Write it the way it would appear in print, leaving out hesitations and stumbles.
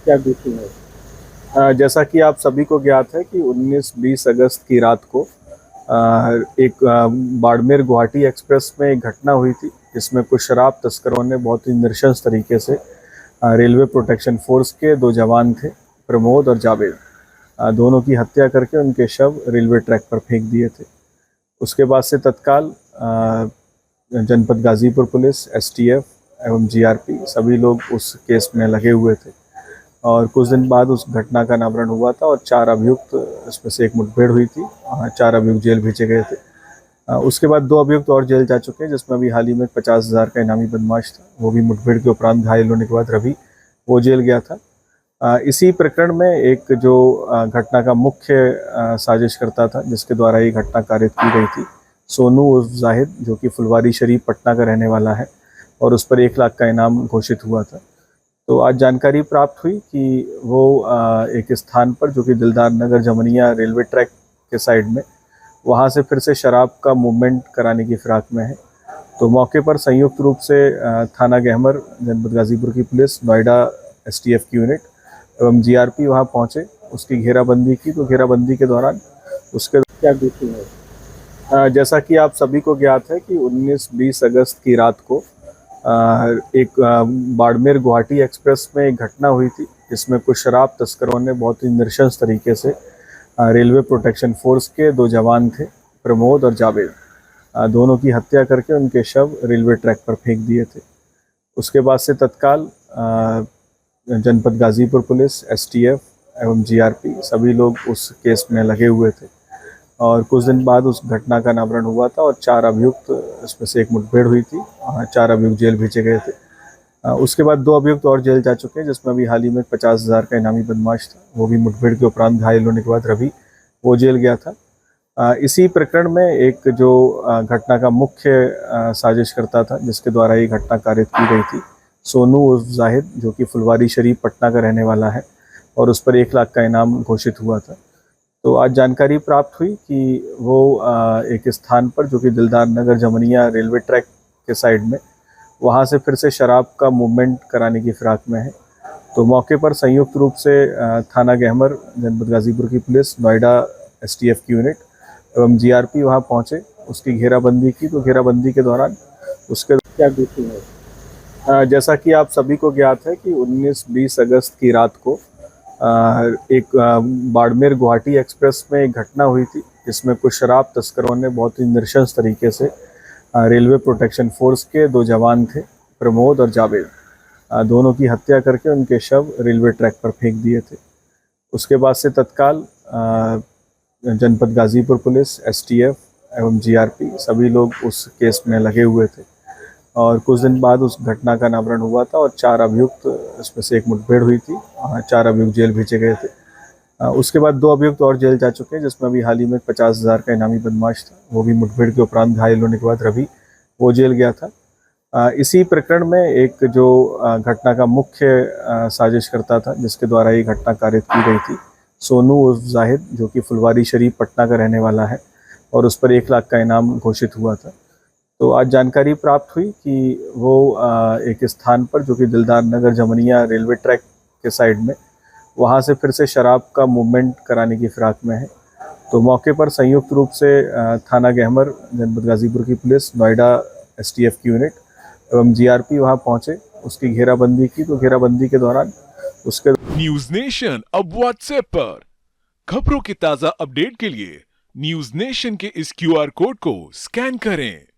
क्या बीती है? जैसा कि आप सभी को ज्ञात है कि 19-20 अगस्त की रात को एक बाड़मेर गुवाहाटी एक्सप्रेस में एक घटना हुई थी, जिसमें कुछ शराब तस्करों ने बहुत ही नृशंस तरीके से रेलवे प्रोटेक्शन फोर्स के दो जवान थे, प्रमोद और जावेद, दोनों की हत्या करके उनके शव रेलवे ट्रैक पर फेंक दिए थे। उसके बाद से तत्काल जनपद गाजीपुर पुलिस, एसटीएफ एवं जीआरपी सभी लोग उस केस में लगे हुए थे और कुछ दिन बाद उस घटना का अनावरण हुआ था और 4 अभियुक्त, इसमें से एक मुठभेड़ हुई थी, 4 अभियुक्त जेल भेजे गए थे। उसके बाद 2 अभियुक्त और जेल जा चुके हैं, जिसमें अभी हाल ही में 50,000 का इनामी बदमाश था, वो भी मुठभेड़ के उपरांत घायल होने के बाद रवि, वो जेल गया था। इसी प्रकरण में एक जो घटना का मुख्य साजिश करता था, जिसके द्वारा ये घटना कारित की गई थी, सोनू उर्फ जाहिद, जो कि फुलवारी शरीफ पटना का रहने वाला है और उस पर 1 लाख का इनाम घोषित हुआ था। तो आज जानकारी प्राप्त हुई कि वो एक स्थान पर, जो कि दिलदार नगर जमनिया रेलवे ट्रैक के साइड में, वहाँ से फिर से शराब का मूवमेंट कराने की फिराक में है। तो मौके पर संयुक्त रूप से थाना गहमर, जनपद गाजीपुर की पुलिस, नोएडा एसटीएफ की यूनिट एवं जीआरपी वहाँ पहुँचे, उसकी घेराबंदी की। तो घेराबंदी के दौरान उसके क्या बीती है? जैसा कि आप सभी को ज्ञात है कि 19-20 अगस्त की रात को एक बाड़मेर गुवाहाटी एक्सप्रेस में एक घटना हुई थी, जिसमें कुछ शराब तस्करों ने बहुत ही नृशंस तरीके से रेलवे प्रोटेक्शन फोर्स के दो जवान थे, प्रमोद और जावेद, दोनों की हत्या करके उनके शव रेलवे ट्रैक पर फेंक दिए थे। उसके बाद से तत्काल जनपद गाजीपुर पुलिस, एसटीएफ एवं जीआरपी सभी लोग उस केस में लगे हुए थे और कुछ दिन बाद उस घटना का अनावरण हुआ था और 4 अभियुक्त, इसमें से एक मुठभेड़ हुई थी, 4 अभियुक्त जेल भेजे गए थे। उसके बाद 2 अभियुक्त और जेल जा चुके हैं, जिसमें अभी हाल ही में 50,000 का इनामी बदमाश था, वो भी मुठभेड़ के उपरांत घायल होने के बाद रवि, वो जेल गया था। इसी प्रकरण में एक जो घटना का मुख्य साजिश करता था, जिसके द्वारा ये घटना कारित की गई थी, सोनू उर्फ जाहिद, जो कि फुलवारी शरीफ पटना का रहने वाला है और उस पर 1 लाख का इनाम घोषित हुआ था। तो आज जानकारी प्राप्त हुई कि वो एक स्थान पर, जो कि दिलदार नगर जमनिया रेलवे ट्रैक के साइड में, वहाँ से फिर से शराब का मूवमेंट कराने की फिराक में है। तो मौके पर संयुक्त रूप से थाना गहमर, जनपद गाजीपुर की पुलिस, नोएडा एसटीएफ की यूनिट एवं जीआरपी वहाँ पहुँचे, उसकी घेराबंदी की। तो घेराबंदी के दौरान उसके क्या बीती है? जैसा कि आप सभी को ज्ञात है कि 19-20 अगस्त की रात को एक बाड़मेर गुवाहाटी एक्सप्रेस में एक घटना हुई थी, जिसमें कुछ शराब तस्करों ने बहुत ही नृशंस तरीके से रेलवे प्रोटेक्शन फोर्स के दो जवान थे, प्रमोद और जावेद, दोनों की हत्या करके उनके शव रेलवे ट्रैक पर फेंक दिए थे। उसके बाद से तत्काल जनपद गाजीपुर पुलिस, एसटीएफ एवं जीआरपी सभी लोग उस केस में लगे हुए थे और कुछ दिन बाद उस घटना का अनावरण हुआ था और 4 अभियुक्त, इसमें से एक मुठभेड़ हुई थी, 4 अभियुक्त जेल भेजे गए थे। उसके बाद 2 अभियुक्त और जेल जा चुके हैं, जिसमें अभी हाल ही में 50,000 का इनामी बदमाश था, वो भी मुठभेड़ के उपरांत घायल होने के बाद रवि, वो जेल गया था। इसी प्रकरण में एक जो घटना का मुख्य साजिश करता था, जिसके द्वारा ये घटना कारित की गई थी, सोनू उर्फ जाहिद, जो कि फुलवारी शरीफ पटना का रहने वाला है और उस पर 1 लाख का इनाम घोषित हुआ था। तो आज जानकारी प्राप्त हुई कि वो एक स्थान पर, जो कि दिलदार नगर जमनिया रेलवे ट्रैक के साइड में, वहाँ से फिर से शराब का मूवमेंट कराने की फिराक में है। तो मौके पर संयुक्त रूप से थाना गहमर, जनपद गाजीपुर की पुलिस, नोएडा एसटीएफ की यूनिट एवं जीआरपी वहाँ पहुँचे, उसकी घेराबंदी की। तो घेराबंदी के दौरान उसके न्यूज नेशन अब व्हाट्सएप पर खबरों की ताजा अपडेट के लिए न्यूज नेशन के इस क्यूआर कोड को स्कैन करें।